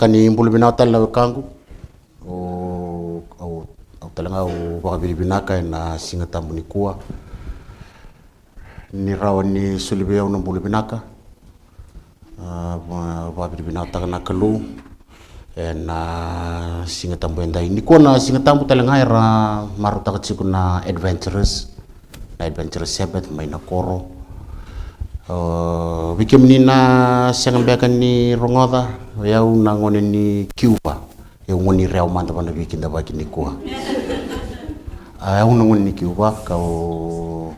nakani mbulu binata la kangu au talanga o wakabili binaka na singa tambu ni kuwa ni rawa ni sulibea una mbulu binaka wakabili binata na kalu na singa tambu endai ni kuwa na singa tambu talanga era maruta katsiku na adventurous Sabbath may na koro bikim ni na siyang bekan ni rongoda yaw na ngonin ni Cuba yung ngoni rew manta pa na bikin da baki ni kuha ayaw na ngonin ni Cuba kau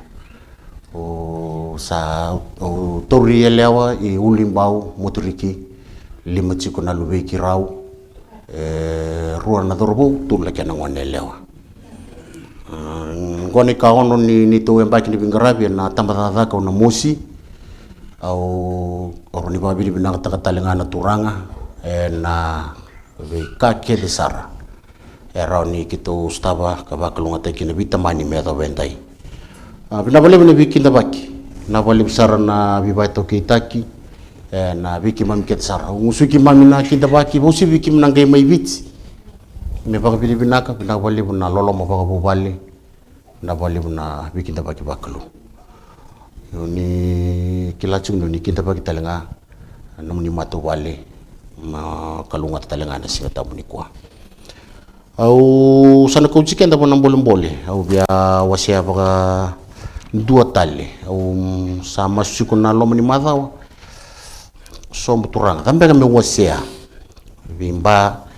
sa tori elewa i ulimbau motoriki lima chiko na lubeki raw ruwa na dorobo tula kya na ngoni elewa ngoni ka ono ni to yang baki ni bingarabi na tambatata ka na mosi au oroni babili binang takatalinga na turanga na ka kede sara era ni kito staba ka bakalunga te kina bitamani medo bendai binabale bine bikinda baki na bali sara na bibaito kitaki na biki mami ket sara musuki mami na kinda baki bosi biki menangai mai bits me baka bili binaka binabale buna lolo mo baka bubali na bali buna bikinda baki bakalu ni kilacung ni kita bagi talenga namun ni matu wale ma kalunga talenga na singa tamu ni kuah au sana kau ciken tamu nambolem boleh au bia wasia baka dua tali au sama suku na lom ni madawa so muturang tambe kami wasia bimba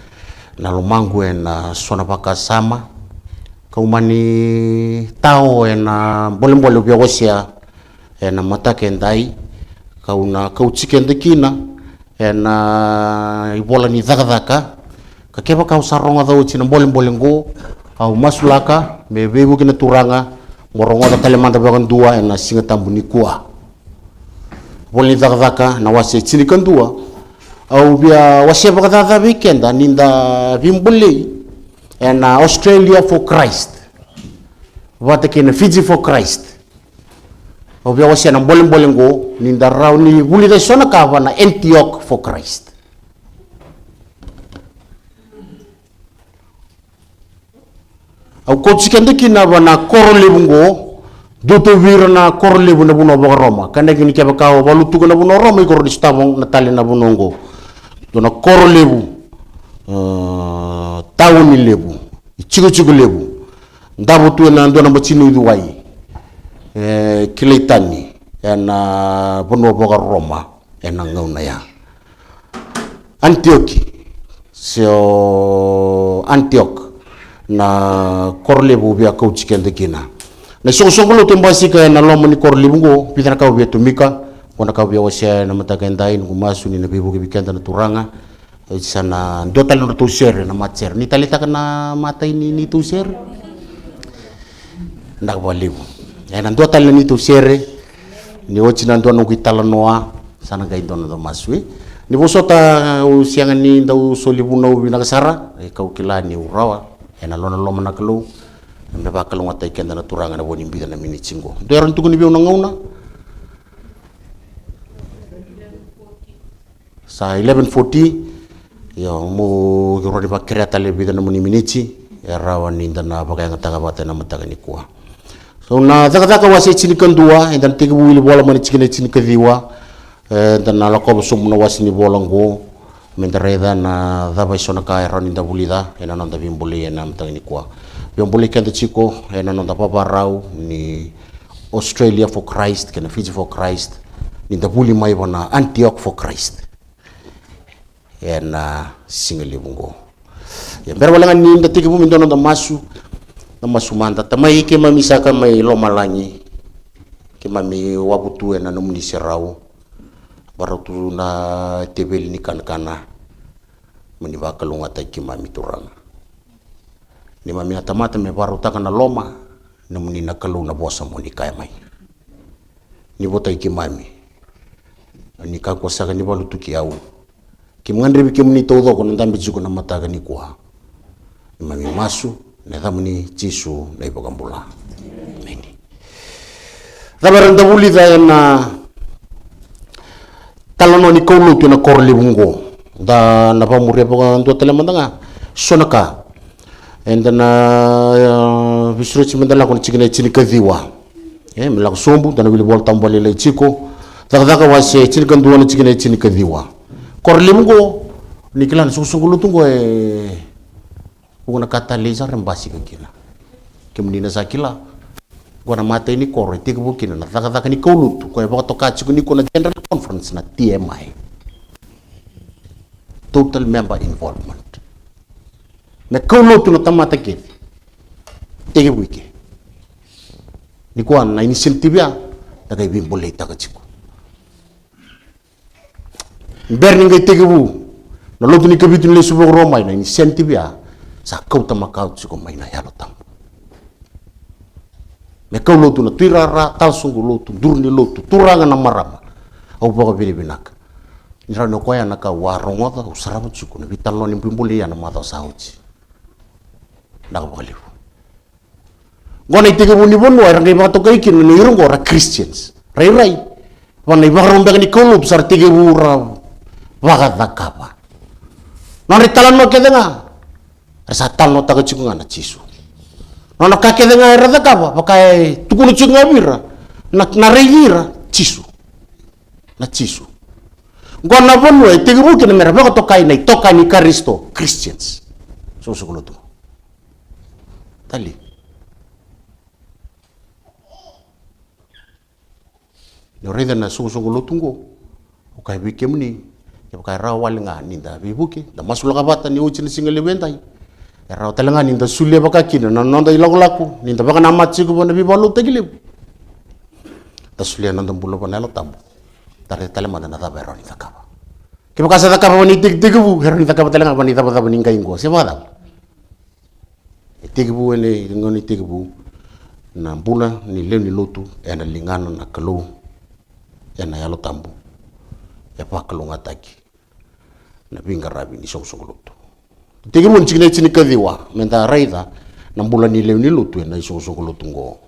na lomangu na sona baka sama kau mani tau na bolem bia wasia na mata kendai kau chicken de kina na ibola ni daka ka keba kau saronga dau china bolem go au masulaka me bebu kina turanga morongo da talemanda bagan dua na singa tambu ni kuah bolni daka na wase chini kan dua au bia wase bagada weekend ninda bimbuli na Australia for Christ wate kina Fiji for Christ obia wasia na bolem go ninda raw ni wuli da sona ka na Antioch for Christ au ko chikende kina bana korolebungo doto vira na korolebu na buno ba Roma kana gini ke ba ka walutu na buno Roma i korodi stabong na tali na bunongo do na korolebu tawuni lebu chigo lebu ndabo tu na ndo na machinu duwai kilaitani na bono boga Roma na ngauna ya Antioch na korlebu bia kau chicken de kina na songolo tembasi ka na lomo ni korlebu go pitana ka bia tumika kona ka bia wasia na mata kendai ngo masu ni na bibu ke bikenda na turanga sana dotal no to share na matcher ni talita kana mata ini ni to share ndak balibu na ndo tal ni to sere ni ochi na ndo no kitala noa sana ga ndo no maswi ni bosota usiangan ni ndo solibuna ubina kasara kau kila ni urawa na lona loma na kelu me ba kelu ngata ikenda na turanga na boni mbida na mini chingo ndo ran tuku ni bi ngauna sa 11:40 yo mo rodi ba kreata le bida na muni minichi rawa ni ndana ba ga ngata ba na mataga ni kuah so na zaka wasi chini kandua dan tiga wili bola mani chini kadiwa dan na lako sum na wasi ni bola ngo mendareda na daba sona ka ron inda bulida ena nonda bimbuli ena mtang ni kwa bimbuli kanda chiko ena nonda paparau ni Australia for Christ kana Fiji for Christ ni da buli mai bona Antioch for Christ ena singali bungo ya berwalangan ni inda tiga bumi nonda masu na masumanda tamai ke mamisaka mai lomalangi ke mami wabutu na numni serau baratu na tebel ni kana mani bakalunga tai ke mami turang ni mami atamata me baru takana loma numni na kalu na bosa mo ni kai mai ni botai ke mami ni ka kosa ni balutu ki au ke mangandre ke mni todo ko ndambe juko na mataga ni kwa ni mami masu na damni Jesu na ibogambula nini dabaranda buli da na talono ni kolu tu na korle bungo da na pamuria pa ndo tele mandanga sonaka and na visruchi mandala kon chikine chini kadhiwa mlak sombu dana wili bol tambole le chiko daga wase chini kanduana chikine chini kadhiwa korlimungo nikilan susungulu tungo una kata leza rembasi kina kemnina sakila gona mata ini kore tiga bukina na daga ni kolutu ko ba to kachi ni ko na general conference na TMI total member involvement na kolutu na tamata ke tiga buki ni ko na initiative ya daga bimbole taga chiko berni ngai tiga bu na lotu ni kabitu le subo roma na initiative ya sa kau tamakau chiko mai na yalo tam me kau lotu na tuirara talsungu lotu durni lotu turanga na marama au baka bilibinak nira no koya na ka warongoda usarabu chiko na vitalo ni pimbuli ya na mata sauchi na ka baliu ngona itike buni bonu era ngai bato kai kin ni irungo ra Christians rai wana ibarombe ni kau besar tike bura waga dakaba na ritalan no kedenga asa talno taga chiko ngana chisu nono kakede nga era dakaba pakai tukunu chiko ngabira na regira chisu na chisu ngona bonu e tigibu kina mera baka tokai na toka ni Kristo Christians so tu tali no reda na so tungo ukai bikemni ya pakai rawal nga ninda bibuke da masula kabata ni uchi singale bentai era telenga ninda sulia baka kina na nonda ilaku ninda baka namatsi ko bona bibalu tegile ta sulia nonda bulo bona lo tambo tare telema na da bero ni takaba ke baka sa takaba ni tigbu hero ni takaba telenga bani taba taba ninga ingo se bada tigbu ele ngoni tigbu na bula ni le ni lotu ena lingana na kalu ena yalo tambo ya pakalo ngataki na binga rabi ni song lotu tigi mun chikne chini kadhiwa menta raida na bula ni le ni lotu na song lotu ngo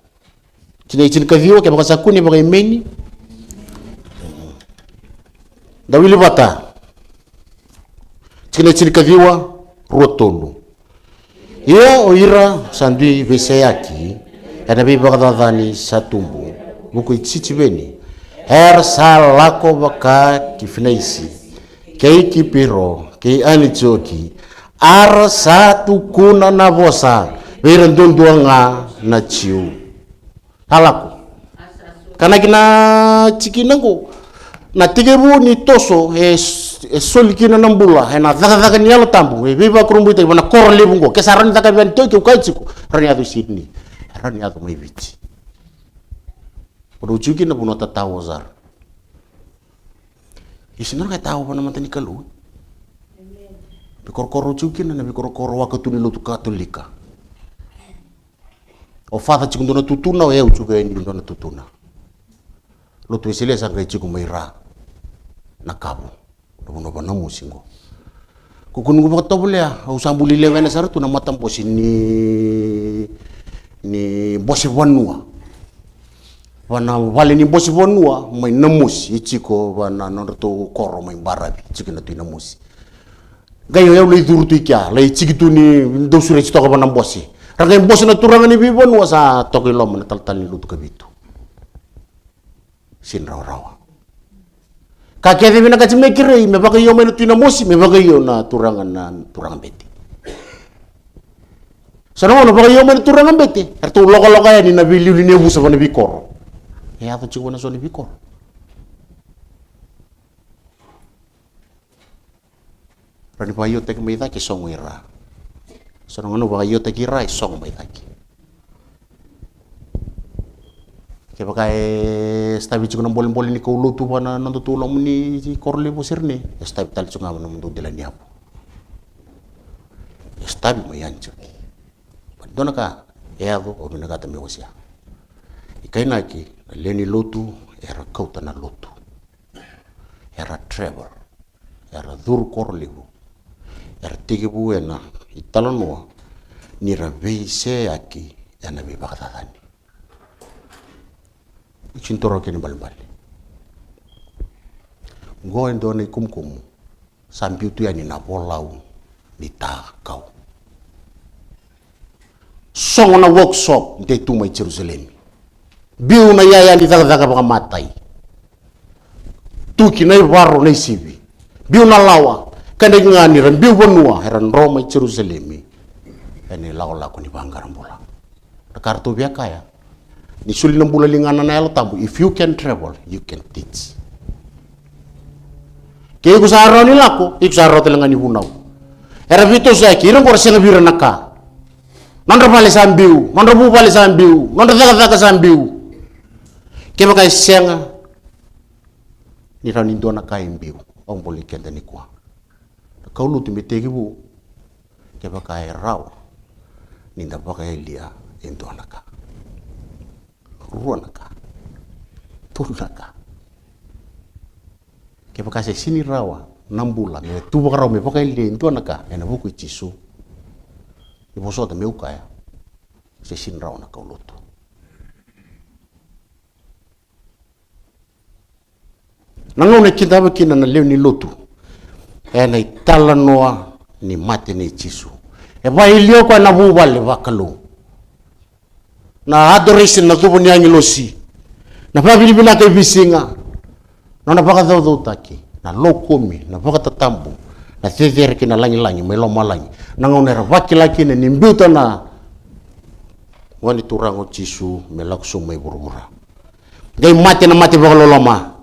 chine chini kadhiwa ke baka sakuni baka imeni dawili bata chine chini kadhiwa rotolu ia oira sandui veseyaki ena bi baka dadani satumbu buku ichichibeni her salako baka kifinaisi kei kipiro kei anichoki ar satu kuna na bosa beran donduanga na chiu halaku kana kina chikinango na tigebu ni toso solikina nambula na daga ni yalo tambu biba kurumbu ite bana korle bungo kesaran daga ban toki ukaichiku rani adu Sydney rani adu mai bichi Rujuki na bunota tawo zar. Isinar kay tawo pa naman tani kalu. Bikor rujuki na bikor wakatu ni lutu katolika. O fata chikundo na tutuna o eu chuga ni na tutuna. Lutu isile sa kay chiku mayra na kabo. Nabuno ba na musingo. Kukun ko patobule au sambuli lewe na saratu na matampo ni bosi wanua. Wana wale ni bosi bonua mai namusi ichiko wana norto koro mai barabi chikina tu namusi gayo ya le duru tu kya le chikitu ni dosure chito ka banam bosi raga bosi na turanga ni bibonua sa tokilo man tal lu tu kabitu sin rawa ka ke de na ka chime kire me ba yo mai tu namusi me ba yo na turanga beti sana no ba yo mai turanga beti ertu logo ya ni na biliu ni busa bana bikoro ya tu chiku na soni bikor rani pa yo tek mai ki song wira sono ngono ba yo tek ira song mai ki ke pakai stabi chiku na bolin ni ko lutu bana nanto tulong ni korle bosirne stabi tal chunga na mundo delani apo stabi mai ancho dona ka ya do o na ka tambe osia ikaina ki leni lotu era kauta na lotu era travel era dur korlibu era tigibu ena italonwa ni raveise aki ena bi bagdadani chintoro ke ni balbali go endone kumkum sambiu tu yani na bolau ni takau songo na workshop nte tu mai Jerusalem biu na yaya ni daga baka matai tuki na varo na sibi biu na lawa kande ngani ran biu bonua heran Roma Jerusalem ene laola ko ni bangarambola kartu bia kaya ni suli na bula lingana na elo tabu if you can travel you can teach ke ku saro ni lako ik saro telangani bunau era vito sa kiran por senga bira naka nandra pale sambiu nandra bu pale sambiu nandra daga sambiu ke baka senga ni rani ndona kai mbiu ong boli kenda ni kwa kau lu timetegi bu ke baka raw ni nda baka elia ndona ka ruanaka tunaka ke baka se sini rawa nambula me tu baka raw me baka elia ndona ka ena buku chisu ibo sota me ukaya se sini rawa na kaulutu nanone kitaba kina na leo ni lotu ena itala noa ni mate ni chisu e ba ilio kwa na bubale bakalo na adoration na tubo ni angilosi na pa bilibina ke bisinga na baka do taki na lokomi na baka tatambu na tether kina langi melo malangi na ngonera bakila kina ni mbuta na wani turango chisu melakso mai burura gai mate na mate bakalo lama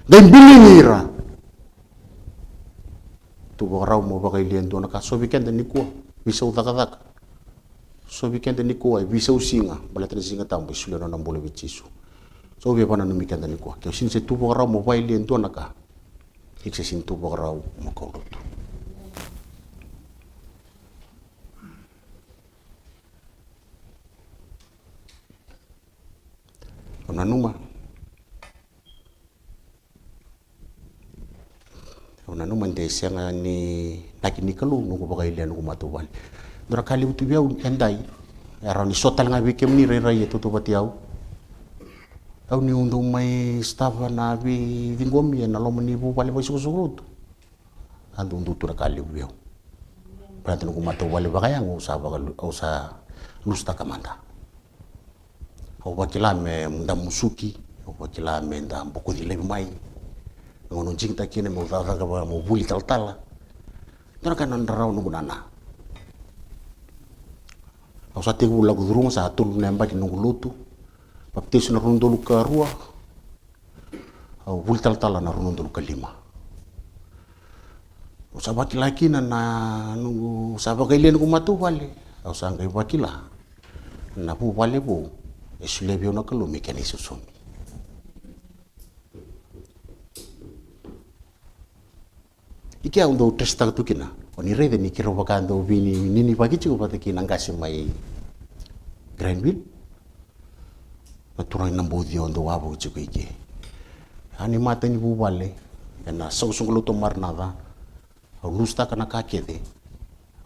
gai bilingira tu borau mo baka iliendo na ka so weekend ni ko bisa utaka so weekend ni ko ai bisa usinga balata ni singa tambo sule na mbole bichisu so we bana no weekend ni ko ke sin se tu borau mo ba iliendo na ka ikse sin tu borau mo ko lutu ona numa nde senga ni nakini kalu nungu baka ilian nungu matubali dora kali utu biau endai era ni sotal nga bikem ni rera ye tutu batiau au ni undu mai stava na bi vingomi na lomo ni bu bale basu surutu andu undu tura kali biau berarti nungu matubali baka yang usa lusta kamanda au bakila me munda musuki au bakila me nda mboko dile mai ngono jingta kine mo daga ba mo buli tal dora kan ndarau nungu nana au sa tegu lagu durung sa atul nemba di nungu lutu baptis na rundolu ka rua au buli tal na rundolu ka lima au sa bakila kina na nungu sa bakile nungu matu wale au sa ngai bakila na bu wale bu esulebio na kalu mekani susumi ikia undo testa tu kina oni rede ni kiro bakando vini nini pagi chiku pate kina ngasi mai Grandville maturang nambo dio undo wabo chiku iki ani mata ni bubale ena sausung luto marnada au lusta kana kakede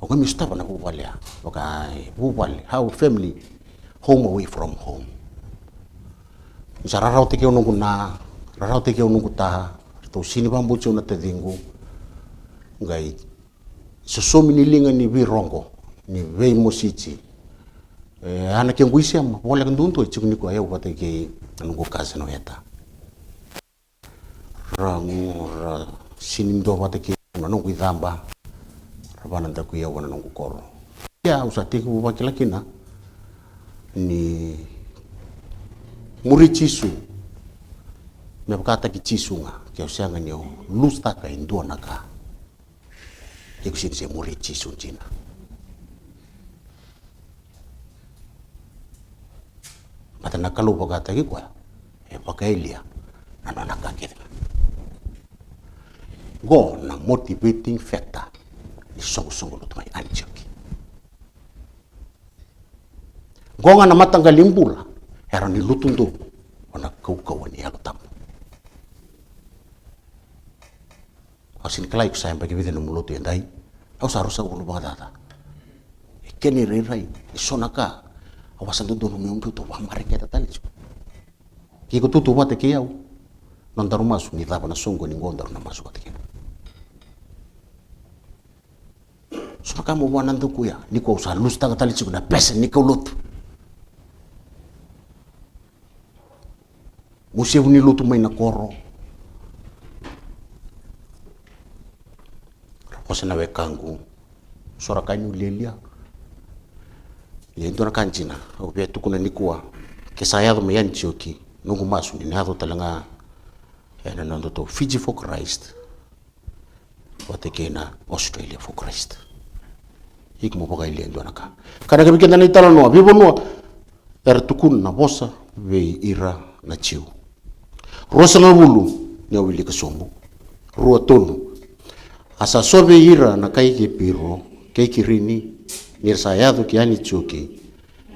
au kami stapa na bubale okay bubale how family home away from home isara rauti ke unungu na rauti ke unungu taha to sini bambu chuna te dingu ngai sosomi ni linga ni virongo ni vei mosichi ana ke nguisi ama wala ndunto chikuni ko ayo pate ke nungu kaze no eta rangu ra sinindo pate ke nungu idamba rabana ndaku ya wana nungu koro ya usati ku bakila kina ni muri chisu me bakata ki chisunga ke usanga nyo lusta ka indona ka ikusin se muri chisu china mata nakalu bakata ki kwa e pakailia na nakakita go na motivating factor ni song lu tumai anjoki go nga na matanggaling bula era ni lutundo ona kau ni alo tamu asin kalai ku sayang bagi bidin mulutu yandai au sarusa ulu bagada keni rai sonaka awasan tu dulu miumpu tu wamare kita tali kiko tu bate ke yau non daru masu ni daba na songo ni gondar na masu kate so kama wana nduku ya niko usa lusta ngatali chiku na pesa niko lotu musi uni lotu mai na koro kosa na wekangu sora kainu lelia yendo na kanjina au pia tukuna nikua kesayado me yanchoki nungu masu ni hado talanga ena nando to Fiji for Christ watekena Australia for Christ ik mo bagai lendo naka kana ke bikenda ni tala no bibo no tukun na bosa ve ira na chiu rosa na bulu ni wili ka sombu rua tonu asa sobe ira na kai ke piro ke kirini ni sayado ki ani chuki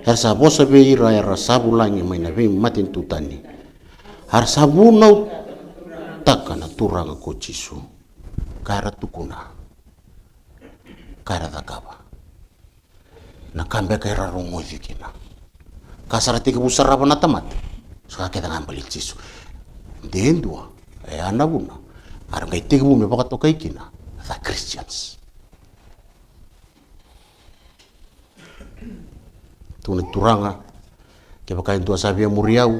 har sa bosa be ira era sabulangi mai na ve matin tutani har sabu no takana turanga ko chisu kara tukuna kara dakaba na kambe kera rongo dikina kasarati ke busara na tamat sa ke dengan balik chisu dendua anabuna arngai tigu me baka tokai kina the Christians tuna turanga ke baka intua sabia muriau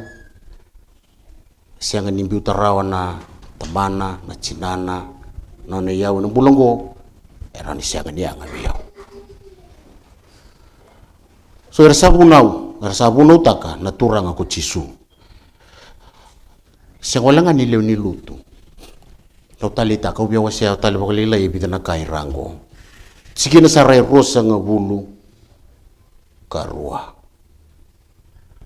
sianga nimbi utarawa na tamana na cinana nona yau na bulongo era ni sianga ni anga yau so era sabu nau taka na turanga ko chisu sengolanga ni leo ni lutu no talita ka ubia wasia tali bakalila ibita na kai rango sikina sarai rosa nga bulu karua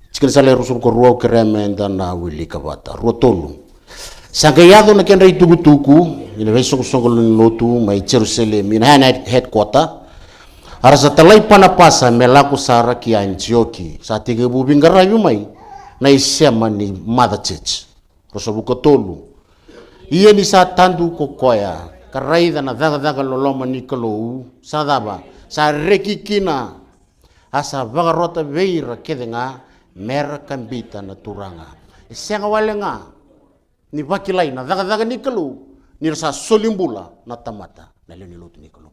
sikina sarai rosa karua keremenda na wili kabata rotolu sangayado na kenra itugutuku ina veso songolo ni lotu mai Jerusalem ina headquarter arasa talai panapasa melaku sara ki Antioki sa tiga bubingara yumai na isema ni Mother Church rosa bukotolu iya ni sa tandu kokoya karaida na daga loloma nikolo sadaba sa rekikina asa bagarota veira kedenga mera kambita na turanga senga walenga ni bakilai na daga nikolo ni rasa solimbula na tamata na leo ni lutu nikolo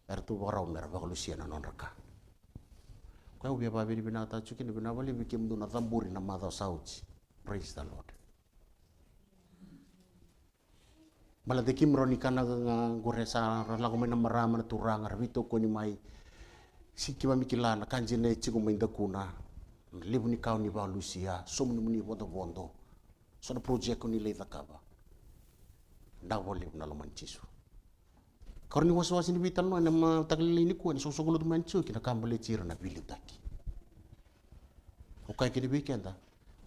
ertu barau mera bagalusia na nonraka kwa ubia babiri binata chukini binawali bikimdu na zamburi na madha sauti praise the Lord mala de kimroni kana goresa lagu mena marama na turanga rabito ko ni mai sikiwa mikilana kanjine chiku mainda kuna libu ni kau ni ba Lucia somni muni bondo so na project ko ni le takaba ndawole na lomanchisu korni waswasi ni bitan no na taglili ni ko ni so sogolo manchu kina kambale chira na bilutaki okay kidi weekenda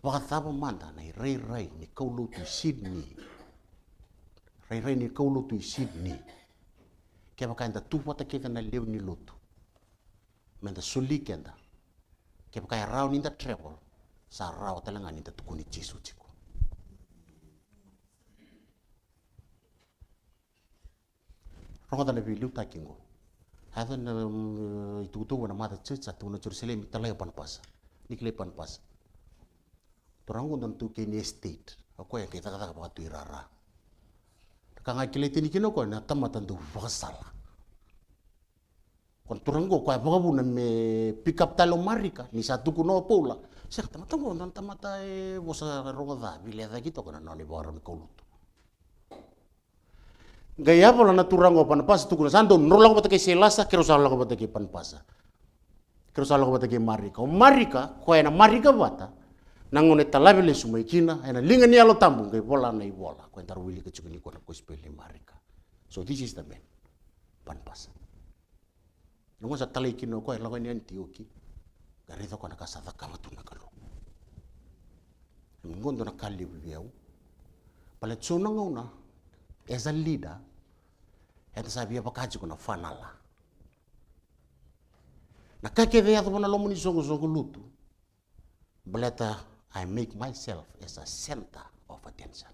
wakataba manda na rai ni kaulu tu Sydney rai ni kaulu tu Sydney ke bakanda tu wata ke na leo ni lotu menda suli kenda ke bakaya rau ni da travel sa rau talanga ni da tukuni chisu chiku ronga da bilu takingo hada na itu na Mother Church atu na Jerusalem talaya panpasa nikle panpasa torango dan tu ke ni estate ako ya kita kata apa tu irara kanga kileti ni kino ko na tamatan tu vasala kon torango ko apa bu na me pick up talo marika ni satu kuno pola sia tamatan ko dan tamata bosa ronga da bile da kito ko na ni bora me kolutu gaya pola na turango panpasa tu kuna sando nrola ko patake selasa kero sala ko patake panpasa kero sala ko patake marika ko na marika bata nangone talabele sumai kina ena linga ni alo tambung ke bola na ibola ko entar wili ke chukuni ko na ko spele marika so this is the man panpasa nungo sa talai kino ko ela ko ni Antioki garito ko na kasada kama tu na kalo ngondo na kali biau pala tsona ngona as a leader eta sabia pakaji ko na fanala na kake de ato na lomuni songo lutu bleta I make myself as a center of attention.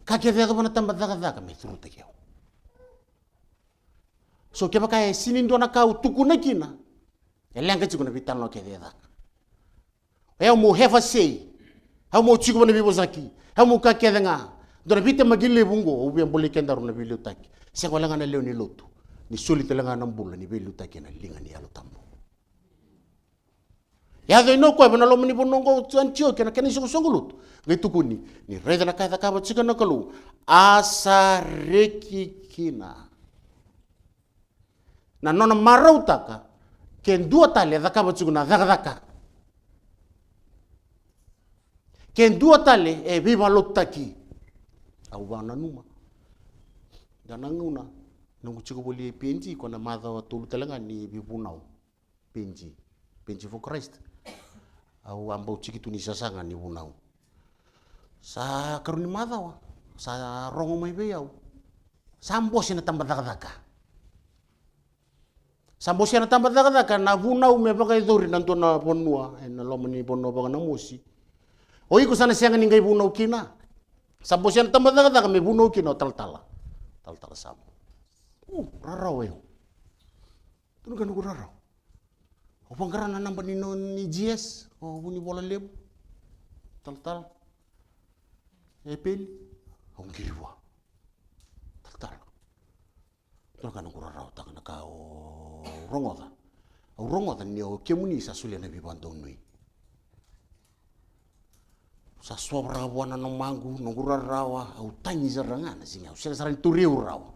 Kake de ato na tamba daga me truta keo. So ke baka sinindo na kau tukuna kina. Elanga chiku na bitano ke de daga. Eu mo have a say. How mo chiku na bibozaki. How mo kake de nga. Dona vite magile bungo ubi ambole kendaru na bilu taki. Sia wala ngana leo ni lotu. Ni suli telanga na mbula ni bilu taki na linga ni alo tambo. Ya do no ko bana lo mani bonongo tantio kena kena songo lutu. Ngitu kuni ni reda na kaita kaba chika na kalu. Asa reki kina. Na nona marau taka ken dua tali da kaba chiku na daka. Ken dua tali e viva lo taki. Au wana numa. Dana nguna nungu chiku boli PNG kona madha wa tulu telanga ni bibunau. PNG for Christ. Au ambau chiki tu ni sasanga ni bunau. Sa karuni madha wa. Sa rongo mai beyau. Sambo sina tamba daka. Sambo sina tamba daka na bunau me bagai dori nanto na bonua. Na lomani bonua baga na mosi. O iko sana sianga ningai bunau kina. Sambo siya natamba daga may buno kino tal-tala sambo. Raraw eh. Tuno ganun ko raraw. O pangkaran na namba ni GS o ni bola lebo. Tal-tal. Epil. Ang giliwa. Tal-tal. Tuno ganun ko raraw taka naka o rongoda. O rongoda niyo kemuni sa sulia na bibantong nui. Sa sobra buana no mangu no gura rawa au tangi zarangana singa usela saran turiu rawa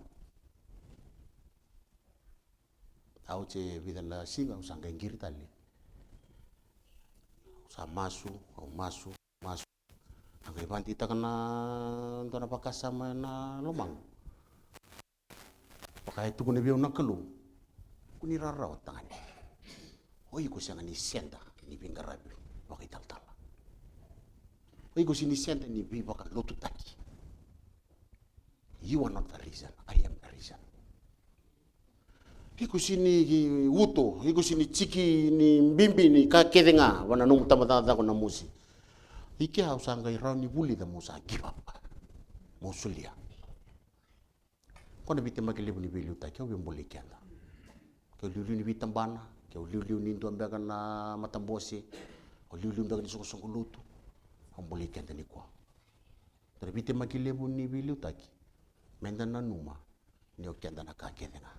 au che vida la singa usanga ngiri tali sa masu angai banti takana ndona pakasama na lomang pakai tu kune biu nakalu kuni rarawa tangani oi ko sanga ni senda ni bingarabi pakai tal-tal. Iko sini senda ni biba kan lotu taki. You are not the reason. I am the reason. Iko sini wuto, iko sini chiki ni bimbi ni ka kedenga wana nung tamatata ko na musi. Ike hausanga irau ni buli da musa give up. Musulia. Kona bite makilibu ni bilu taki au bimbuli kenda. Ke liu ni bitambana, ke liu ni ndo ambaga na matambosi, o liu ambaga ni soko lutu. Ang boleh kenta ni kwa. Terbite makilebu ni bilu taki. Menda na numa. Ni o kenta na kakete nga.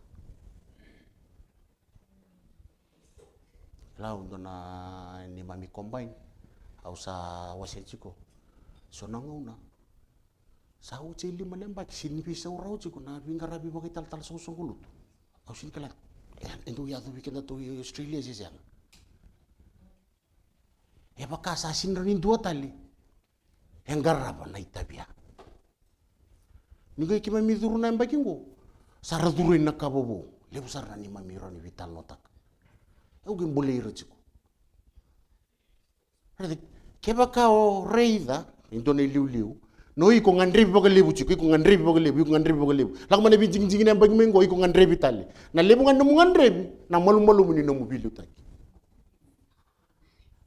Lau ndo na ni mami combine. Au sa wasil chiko. So nangauna. Sa uche lima lembak. Sinipisa urau chiko na bingarabi bagai tal-tal song kulut. Au sin kalat. Endo ya tu bikin tu Australia sih siang. Ya baka asasin rin dua tali. Engarapa na itabia. Nigai kima miduru na embakingo. Sara duru na kabobo. Lebu sara ni mamiro ni vital notak. Au gin boleh irachiko. Keba ka o reida indone liu. No iko ngandrebi baga lebu chiko. Iko ngandrebi baga lebu. Lak mana bi jing na embakingo iko ngandrebi tali. Na lebu ngandrebi na malu-malu ni na mobilu taki.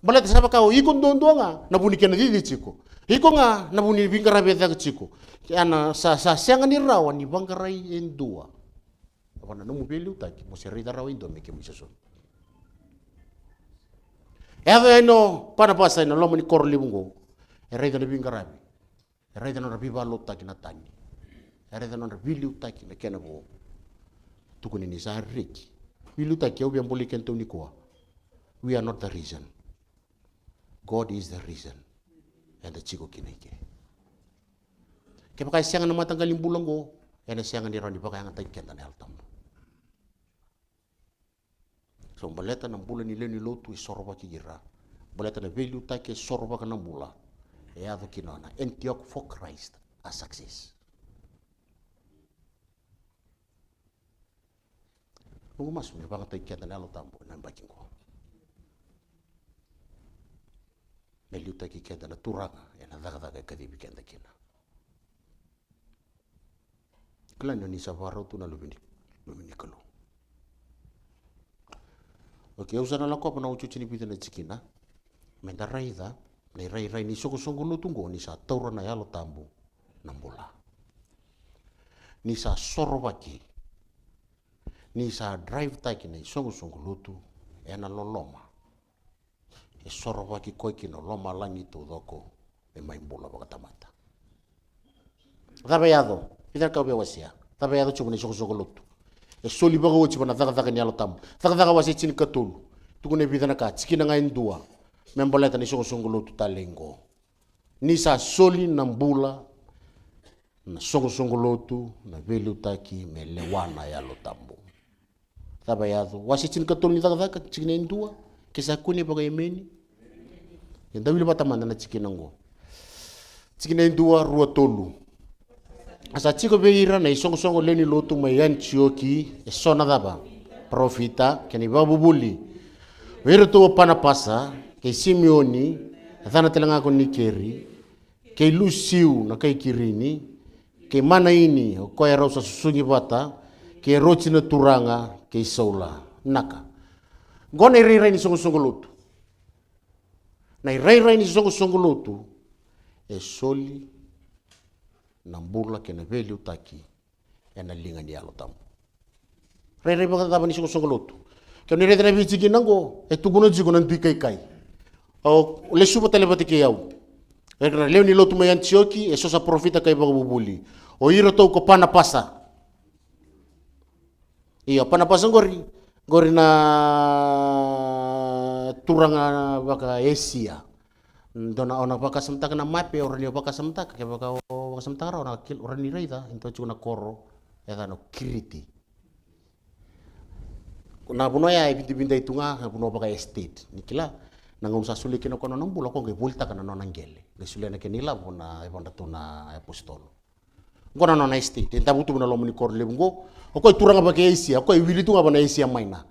Balat saba ka o iko ndondo nga nabunikan na didi chiko. Iko nga nabuni bingarabi da chiko. Ana sa sianga ni rawa ni bangarai endua. Apa na mobilu taki mo si rida rawa indo me ke mo sason. Eno pana pasa na lomo ni korli bungo. Rida na bingarabi. Rida na rabi balot taki na tani. Rida na bilu taki na kena bo. Tukuni ni sa riki. Bilu taki au biamboli kento ni kwa. We are not the reason. God is the reason. And the chico kineke. Kaya kaya siyangan na matanggaling bulang ko, kaya siyangan ni Ronnie, baka yung tayo kenta na haltam. So, baleta ng bulan nila ni Lotu, isorba kigira. Baleta na value tayo, isorba ka ng bula. Kaya ito kinona, Antioch for Christ, a success. Kung mas, may baka tayo kenta na haltam po, nang baking ko. Meliuta ki kenda na turanga ya na daga kadibi kenda kina. Klan ni sa varo tu na lumini kalu. Okay, usana la ko na uchu chini pita na chikina. Menda raida, na rai ni soko lutungo ni sa taura na yalo tambu nambola. Ni sa sorobaki. Ni sa drive taki na soko lutu ya na loloma. E sorova ki koi kino loma langi tu doko e mai mbola baka tamata. Tabayado, ida ka bewasia. Tabayado chuba ni soko lotu. E soli baga wochi bana daga ni alotam. Daga wasi chin katulu. Tukune vida na ka chikina nga indua. Memboleta ni soko lotu talengo. Nisa soli nambula na soko lotu na velu taki me lewana ya lotambo. Tabayado, wasi chin katulu ni daga chikina indua. Kisa kuni baga imeni. Yanda wili batamanda na chikina ngo. Chikina indua rua tolu. Asa chiko beira na isongo leni lotu mayan chioki esona daba profita keni babubuli wero to pana pasa ke Simeoni thana telanga ko nikeri ke Lusiu na kai kirini ke Manaini ko era sa susungi bata ke rochi na turanga ke Saula naka gone rira ni songo lotu na rira ni songo lotu e soli nambula kena veli utaki ena linga ni alotam rere baka taba ni soko lotu kena rere na bici kinango e tuguno jigo nan tui kai o le supo tele bati ke yau e leo ni lotu mayan tioki e sosa profita kai baka bubuli o iro to ko pana pasa iya pana pasa gori na turanga baka Asia dona ona baka samtaka na mape orani baka samtaka ke baka samtara ona kil orani reida into chuna koro eda no kiriti kuna buno ya ibinda itunga buno baka estate nikila nangum sasuli kino kono nambula ko ngebulta kana nona ngele ngesule na kenila bona ebonda tuna apostolo ngona nona estate ntabutu buno lomuni korle bungo ko turanga baka Asia ko wili tunga bona Asia maina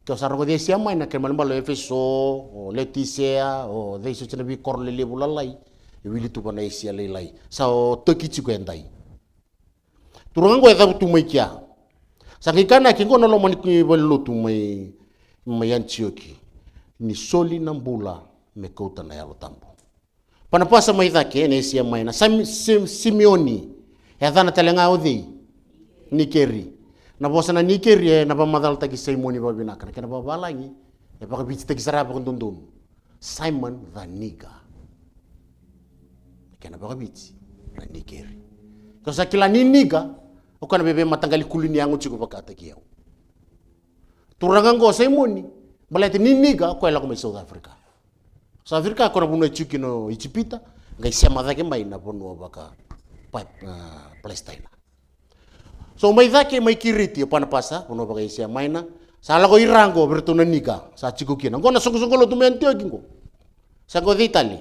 que os arrogo de Asia maina que malamba lo Efeso o Leticia o de iso chena bi korle le bulalai e wili tu bona Asia le lai sa o tokichi ko endai turango e dabu tu mai kia sa kikana ki ngono lo mani ki bolo tu mai Antioki ni soli nambula me kota na yalo tambo pana pasa mai dake ne Asia maina Simeoni e dana telenga odi nikeri na bosa na nikeri na ba madal tagi Simoni ba binaka na ba balangi e ba biti tagi sarapa ko dundun Simon the Niga kena ba biti na nikeri ko sa kila ni niga o kana bebe matangali kulini yangu chiko bakata kiyo turangango Simoni balete ni niga ko ela ko South Africa South Africa ko na buno chikino ichipita ngai sema dake mai na bono baka Palestina. So mai dake mai kiriti pana pasa ono bagai sia maina sala ko irango bertuna niga sa chiku kina ngona songo lo tu mentio kingo sango di Itali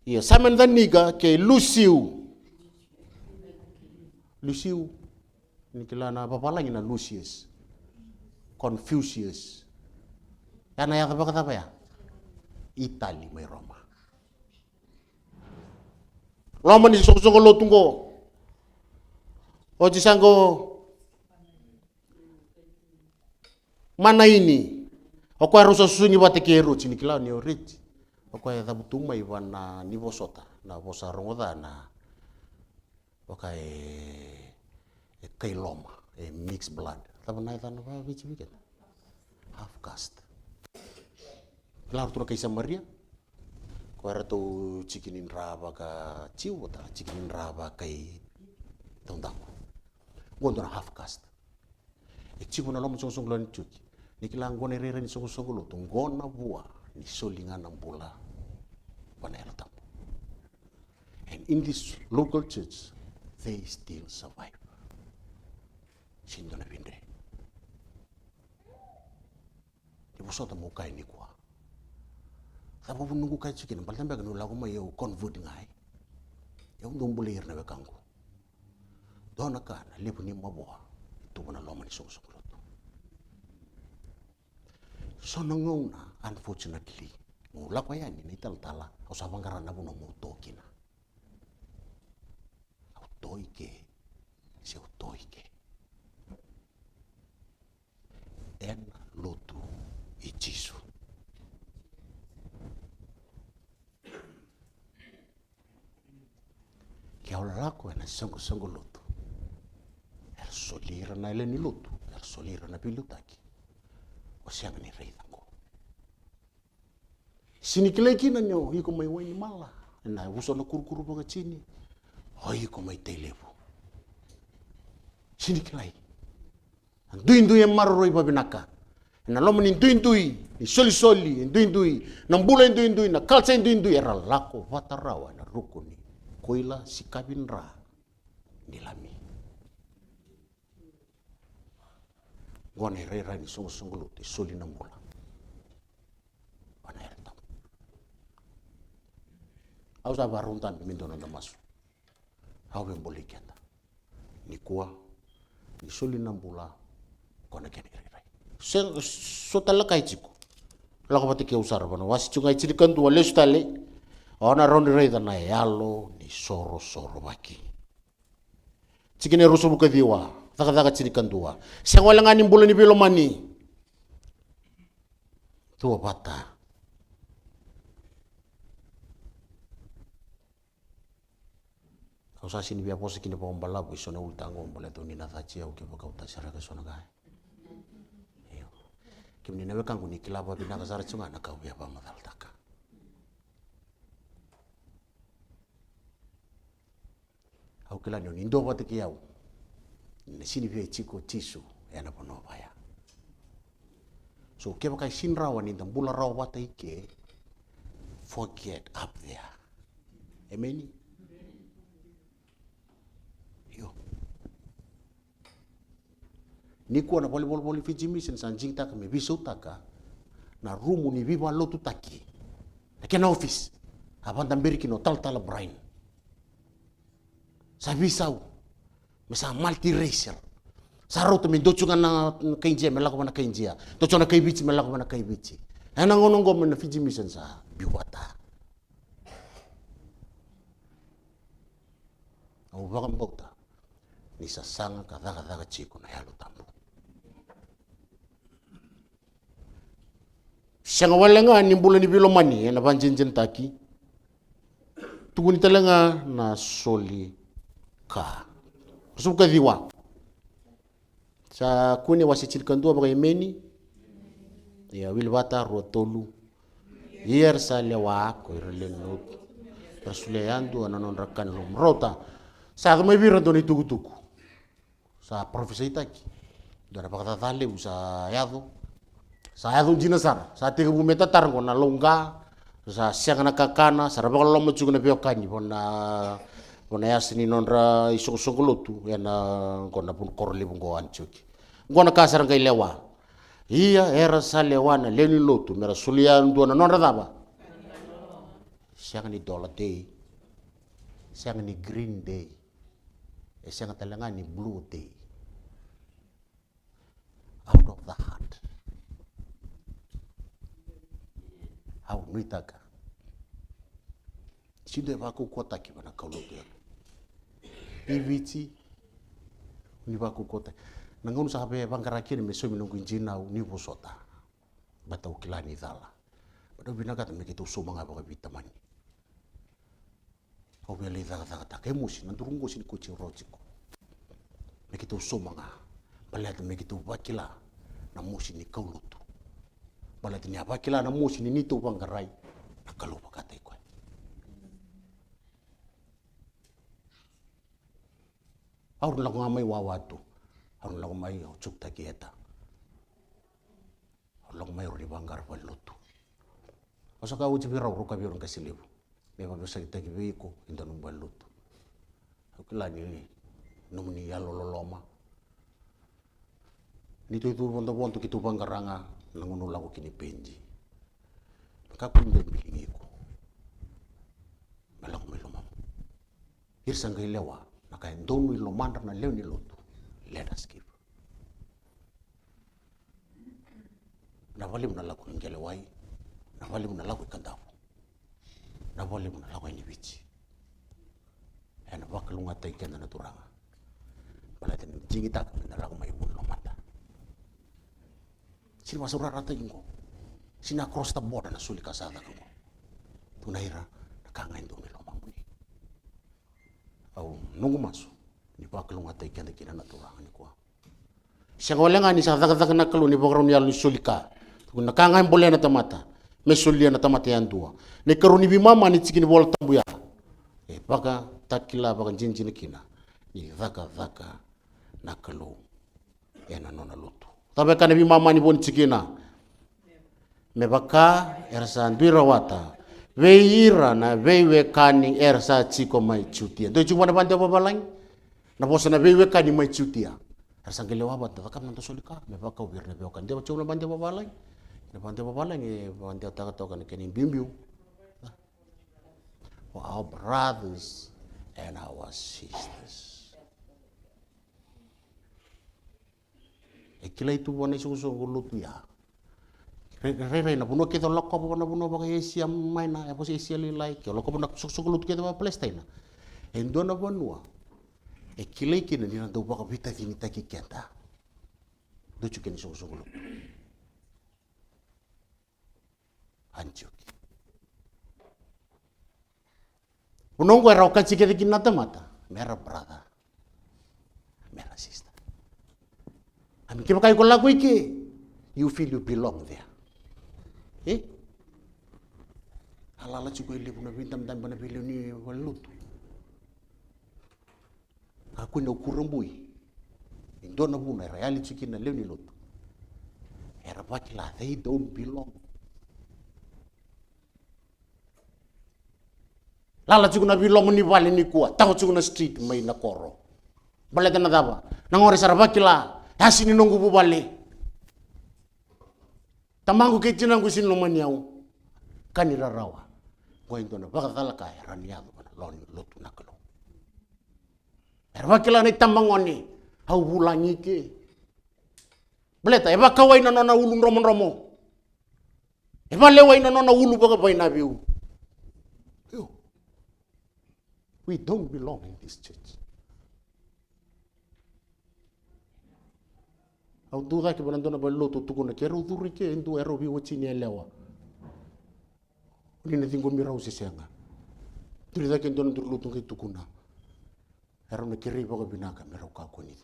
iya samen da niga ke Lusiu nikila na papala na Lucius Confucius yana ya apa ya Itali mai Roma ni songo lo tungo Oji sango Manaini okwa ruso sunyi bate ke ruchi nikila ni oriti okwa ya butuma ivana ni bosota na bosa rongoda na okwa kailoma mixed blood tabana ita no ba bichi biket half caste claro tu kaisa Maria kwa to chikinin raba ka chiwota chikinin raba kai tondako gondona half caste e chibu na lomo song lon chuki nikila ngone rere ni song lo tungona bua ni solinga nambula panela tapo and in this local church they still survive sindona vindre ibu sota mo kai ni kwa sababu nungu kai chuki na baltambe no lago mai eu convert ngai eu ndombule irna be kangu dona kana lebu ni maboa tu bona loma ni song lotu so nangona unfortunately mo la kwa yani ni tala o sa bangara na buno mo tokina autoike se autoike en lotu e Jesu que hablará con el songo lotu el solira na ele ni lotu el solira na pilutaki o siang ni rei dango sinikile kina nyo iko mai wai mala na uso na kurukuru mga chini hoi ko mai teilevo sini kilai ndui maroi babinaka na lomo ni ndui ni soli ndui na mbula ndui na kalsa ndui era lako watarawa na rukuni koila sikabinra nilami ngone rera ni sungulu te soli na mbula wana erta au sa baruntan mindono na masu au bemboli kenda ni kuwa ni soli na mbula kona kene rera so talaka itiko lako pati ke usara bana wasi chunga ichiri kantu wale stale ona rondi rei na yalo ni soro baki chikine ruso buka diwa daga chiri kantua sewala ngani mbula ni bilomani tua bata kausa sini bia posi kini pa mbala bu isona ultango mbala to ni na thachi au ke baka utasara ka sona ga iyo kimni newe kangu ni kilaba bina ka sara chunga na ka bia pa madal taka au kila ni ndo bate kiau ni sini bia chiko tisu yana pono baya so ke baka sinra wani ndambula raw bata ike forget up there emeni ni kuwa na volleyball Fiji mission san jing taka me biso taka na rumu ni viva lotu taki na kena office abanda mbiriki no tal brain sa bisau mesa multi racial sa roto mi dochunga na kainjia melako na kainjia dochona kaibichi melako na kaibichi ana ngono ngom na Fiji mission sa biwata au bakam bokta ni sasanga kadha chiko na yalo tambo sanga walenga ni mbula ni bilomani na banjinjin taki tuguni talenga na soli ka suka diwa sa kuni wasichil kandua baka imeni ya wilbata rotolu yer sa lewa ko irlenut rasuleyandu ananon rakan lumrota sa kama bira doni tugu sa profesor itaki dara baka tale usa yado saya tu jina sar, sa 30 meter tar na longga, sa siang na kakana, sa rabak lomo juga na biokani, pona yasini nonra isong lutu, yana kona pun korli bungo ancuki. Gona kasar ngai lewa, iya era sa lewa na leni lutu, mera sulian dua na nonra daba. Siang ni dollar day, siang ni green day, siang talangan ni blue day. Out of the heart. Au nuitaka sinde bako kota ki bana kauloto ya iviti ni bako kota nangon sabe bangara kini meso minungu injina ni bosota batau kilani dala bado binaka te mekitu sumanga baka bitamani au beli daga ta kemusi nanturungo sini kuchi rojiko mekitu sumanga balat mekitu bakila na musi ni kauloto balat ni abakila na musi ni nito bangarai na kalupa kata iko aur lagu ngamai wawatu aur lagu mai cukta kieta aur lagu mai uri bangar balutu osaka uji bira uruka biurun kasilibu beba bisa kita kibiko inda numbalutu akila ni numni yalo loloma nito itu bonto kitu bangaranga nangono lagu kini penji kakunda bilingiku malang melomam irsang lewa naka ndonu ilomandra na leo ni lotu let us give na wali mna lagu ngelewai na wali mna lagu kandafu na wali mna lagu ni bichi ana wakalunga taikena na turanga balaten jingita na lagu mai bun lomanda sini masuk rata ingo sini across the border na suli kasada kamu tunaira nakangain do meloma muni au nungu masu ni bakalung atai kenda kina na turang ni kwa siang walenga ni sa daga na kalu ni bokron ya sulika nakangain boleh na tamata mesolia na tamate andua ne karuni bi mama ni tikini bola tambu ya e baka takila baka jinjin kina ni dhaka na kalu ya na nona lutu tabe kana bi mama ni bon tikina me baka ersa ndwira wata veira na veiwe kani ersa chiko mai chutia do chuma na bande babalang na bosa na veiwe kani mai chutia ersa ngele wa bata kam nanto solika me baka ubir na beokan dia chuma bande babalang na bande babalang e bande taka toka ni keni bimbiu for our brothers and our sisters e kila itu bona isu lutu ya Rere na puno kita loko na puno bagai Asia maina ya pos Asia lilai ke loko puno sukulut kita ba Palestina endo na banua e kilai kina ni na do baga vita kini taki kenta do chukeni sukulut anjoki puno ngwa rauka chike kina mata mera brother mera sister ami ke bakai ko lagu iki you feel you belong there alala juga ile kuna bintam dan bana bile ni walutu aku no kurambui indona buna reality kina leo ni lutu era bakila they don't belong lala juga na belong ni vale ni kuat tahu juga na street mai na koro bale tana daba nangore sarabakila hasini nunggu bu bale tamangu kecina ngusin lomaniau kanira rawa goindona bakala ka raniado bana lon lutu nakalo erwakila ni tamangoni au bulangi ke bleta eba kawai na nona ulu romo eba lewai na nona ulu baga baina biu we don't belong in this church au duga ke banandona balloto tukuna ke ro duri ke ndu ero bi wachini elewa ni tingo mira usisenga tuli da ke ndona ndu lutu ke tukuna ero ne kiri baga binaka mero ka koni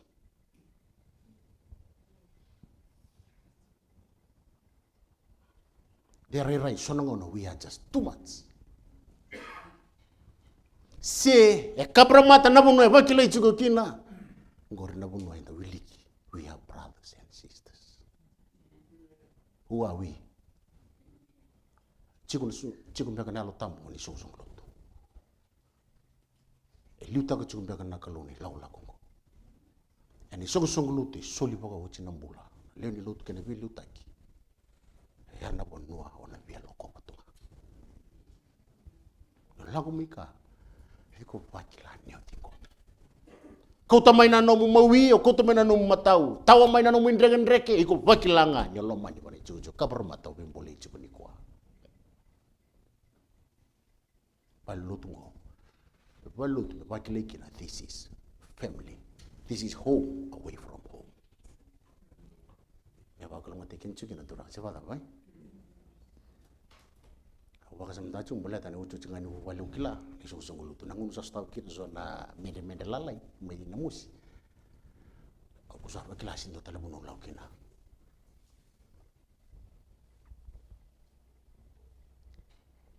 they are right sonongono we are just too much se e kapra mata na bunu e bakilo ichigo kina ngori na bunu enda wiliki we are brothers and sisters. Who are we? Chiku mbeka nalo tambo ni sosong loto. Liuta ka chiku mbeka nakaloni laula kongo. Ani sosong loto soli boga uchi nambula. Leo ni loto kena vile utaki. Yana bonua ona via loko patunga. Lagu mika iko pakila nyotingo. Kau tamai na nomu mawi o kau tamai na nomu matau. Tawa mai na nomu indreke iko bakilanga nyoloma ni bani jojo kabar matau bimbole ichigo ni kwa. Balutungo. Balutungo bakilekina this is family. This is home away from home. Ya bakalonga tekin chukina tura sebada bai. Waka samta chung boleh tani ucu cengani walu kila isu sungguh tu nangun sastau kit zona mede lalai mede namus. Aku sah bakila sinto telebunu lau kina.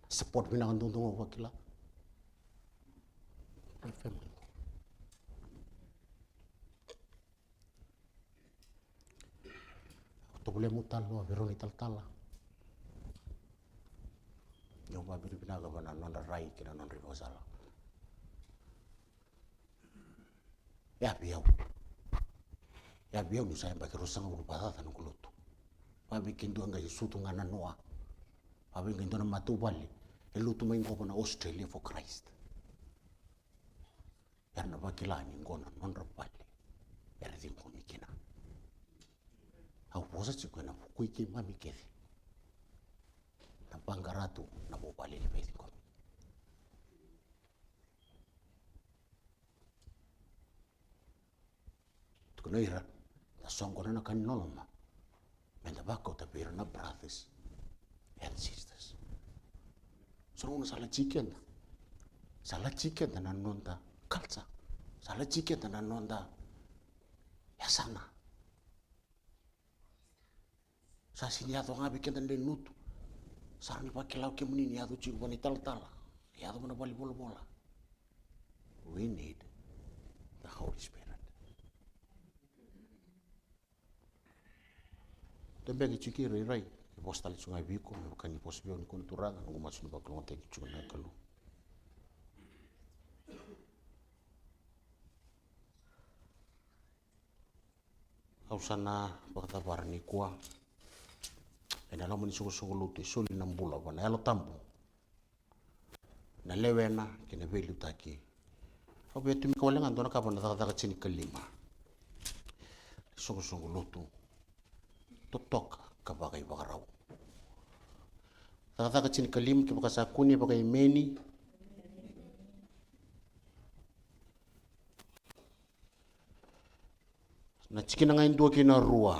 Support binangan tuntung wakila. Family. Aku boleh mutal lo beroni tal-tala. Yung babiri pinagawa non rai kina non ribosala. Ya biyaw nu sayang bagi rusang urupata tanong kuluto. Babi kindu ang sutu nga nanoa. Babi kindu na matubali. Iluto main ko na Australia for Christ. Yan na bakilani ngona non rapali. Yan din ko mikina. Au posa chiko na kuiki mami kethi. Na bangaratu na bubali le pedi ko. Tukuno ira na songo na kanoloma. Menda bako tapira na brothers and sisters. So una sala chicken na nonda kalsa. Sala chicken na nonda yasana. Sa sinyato nga bikin dan nutu. Sarani pa kilau ke munini adu chiku pani tala. Adu mana bali bola. We need the Holy Spirit. Tembeki chiki rai. Postal sungai biko bukan di pos bion kun turanga ngu masu ba klong tek chuna kalu. Ausana bakata barni kwa. Ena la mani sugo lutu soli nambula bana elo tambu. Na lewena kena velu taki. Au betu mi kawalengan dona ka bana daga chini kalima. Sugo lutu. Totok kabagai bagarau. Taka chini kalim ke baka sakuni baka imeni. Na chikina ngain dua kina rua.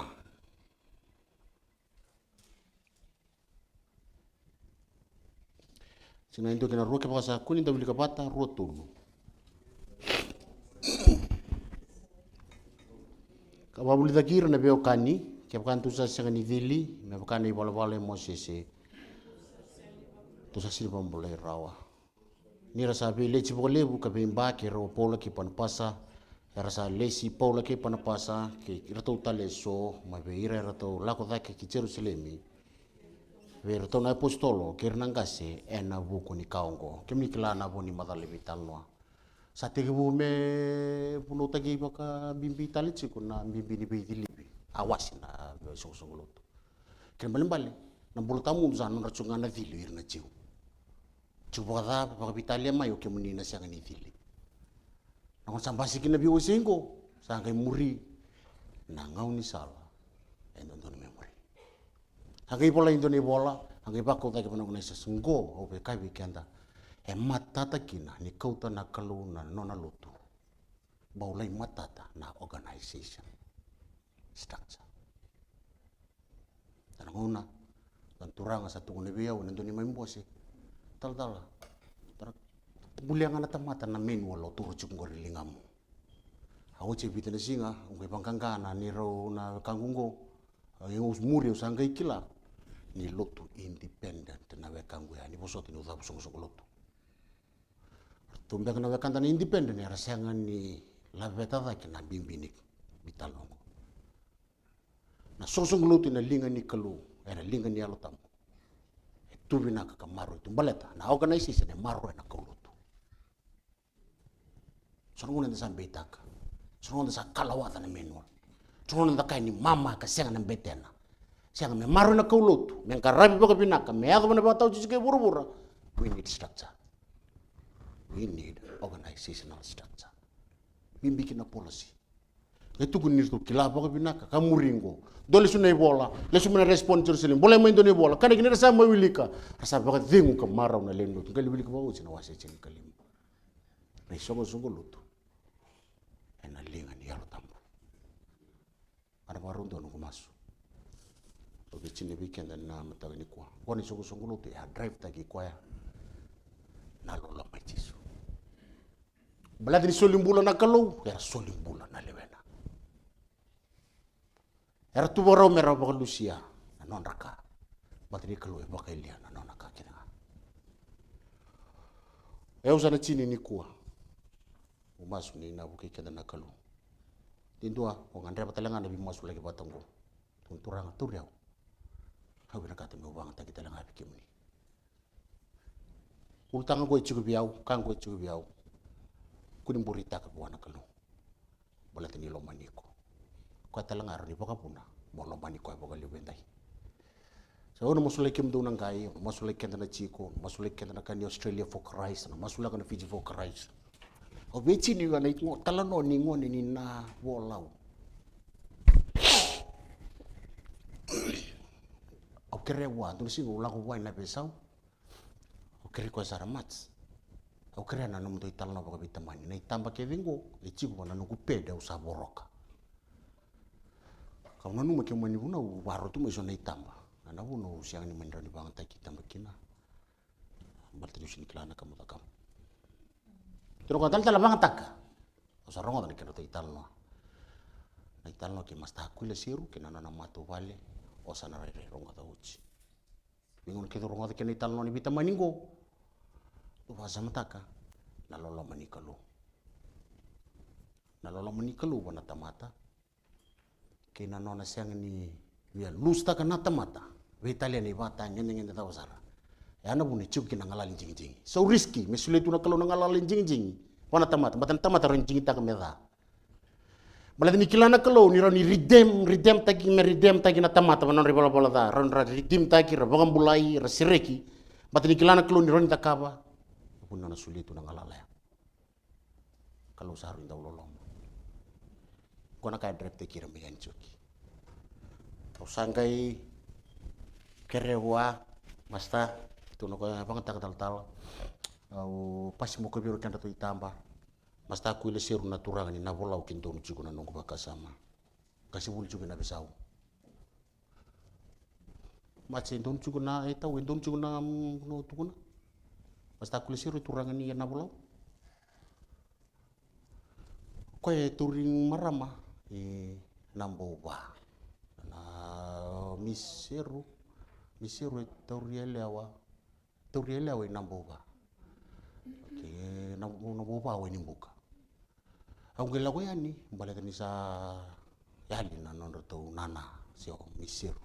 Chikina ngain dua kina rua ke baka sakuni tabili kapata rua tulu. Kababuli takira na beo kani. Kaya bukan tu saya ni vili, me bukan ni bola Moses. Tu saya silpa boleh rawa. Ni rasa beli cipu lebu kabimba ke rawa pola ke panpasa, rasa lesi pola ke panpasa ke ratau taleso, ma be ira ratau lako dake ke Jerusalemi. Be ratau na apostolo ke nangase ena buku ni kaongo. Kemni kelana boni madale bitalnoa. Sate ke bu me puno tagi baka bimbi talici kuna bimbi ni be dilibi. Awas na song lutu. Kena balik na bulu tamu zanu na chunga na vili irna chiu. Chiu baka baka bitalia mayo ke munina siang ni vili. Na kon sambasi kina biwo singo sangkai muri na ngau ni sala endon memory. Hangai bola indone bola, hangai bako ta ke pano kuna sesunggo o be kai weekenda. Matata kina ni kauta na kalu na nona lutu. Baulai matata na organization. Structure. Dan nguna dan turanga satu ngune biau nendoni maimbosi. Tal. Buliangan ata mata na manual lo turu cuk ngori lingamu. Aku cebita na singa ngwe pangkangana ni ro na kangungo. Yung muri usanga ikila ni lotu independent na we kangwe ani bosot ni udabu song lotu. Tumbe kana we kanta ni independent ni rasangan ni labeta da kina bimbinik bitalongo. Na sosong lutu na linga ni kalu, era linga ni alotam. Tubi na kakamaru itu baleta, na organization ni maru na kaulutu. Sonong na sampai taka, sonong na sa kalawatan na manual. Sonong na kai ni mama ka siang na betena. Siang me maru na kaulutu, me karabi baka binaka, me ado na batau jike buru-buru. We need structure. We need organizational structure. Bimbiki na policy. Itu gunir tu kilapa ka binaka kamuringo dole sunai bola le sumena respond Jerusalem bola main doni bola kada kini rasa mawilika rasa baka dengu ka marau na lendo ngali wilika bawo sina wase chen kalim na songo lutu ena linga ni yalo tambo ada marundo no kumasu oke chini weekend na mataga ni kwa koni songo lutu ya drive tagi kwa ya na lola majisu balad ni solimbula na kalau ya solimbula na lewena. Era tu borau merah baka Lucia, na non raka. Bateri kalau baka Elia na non raka kira. Usana chini ni kuah. Umasu ni na bukai kena na kalau. Tindua, orang Andrea batalangan nabi masu lagi batanggo. Tunturang turiau. Kau nak kata mewang tak kita lengan fikir ni. Ultang gue cukup biau, kang gue cukup biau. Kuning burita ke buana kalau. Bola tini lomaniko. Kau telangar ni baka puna, mau lomani kau baka libentai. So ono masulai kem do nangai, masulai kem na Chico, masulai kem na kani Australia for Christ, masulai kana Fiji for Christ. O beci ni kana itu talano ni ngone ni na bolau. O kerewa, tu si ulang ko wine na besau. O kere ko saramat. O kere na no mutoi talano baka bitamani. Na itamba ke vingo, e Chico na no kupeda usaboroka. Kau nanu makin mani puna baru tu masih naik tambah. Anak pun siang ni mandi di bangun tak kita makin na. Berterus ni kelana kamu tak kamu. Terus kau tahu bangun tak? Usah rongo tak kena tak italno. Na italno ke mas tak kuile siru ke nana nama tu vale. Osa na rongo tak uci. Bingon ke rongo de kene talno ni bita maningo. Wasa mataka na lolo manikalu. Na lolo manikalu wana tamata. Kena nona siang ni via lusta kana tamata. We Italian ni bata ngene tawasara. Ana bune chuki na ngalali jing. So risky, mesule tu na kalau na ngalali jing. Wana tamata, batan tamata ron jing ta kameda. Malah ni kilana kalau ni ron redeem tagi na tamata manon bola da ron redeem tagi ra bangam bulai ra sireki. Batan ni kilana kalau ni ron takaba. Puna na sulitu na ngalala. Kalau saru inda ulolom. Kona kaya drep te kira me chuki. Sangkai kerewa masta tuno ko abang tal au pas mo ko biru kan to itamba masta ku ile seru natural ni na volau kinto no chiku na nongo bakasama kasi bul juga na besau mache ndon chiku na eta we ndon chiku na no tukuna masta ku ile seru turangan ni na volau ko e turing marama e nambo ba na miseru tauriele awa inamboga ke namboga awa inimbuka aungela ko yani baleta ni sa yali na nondo to nana sio misiru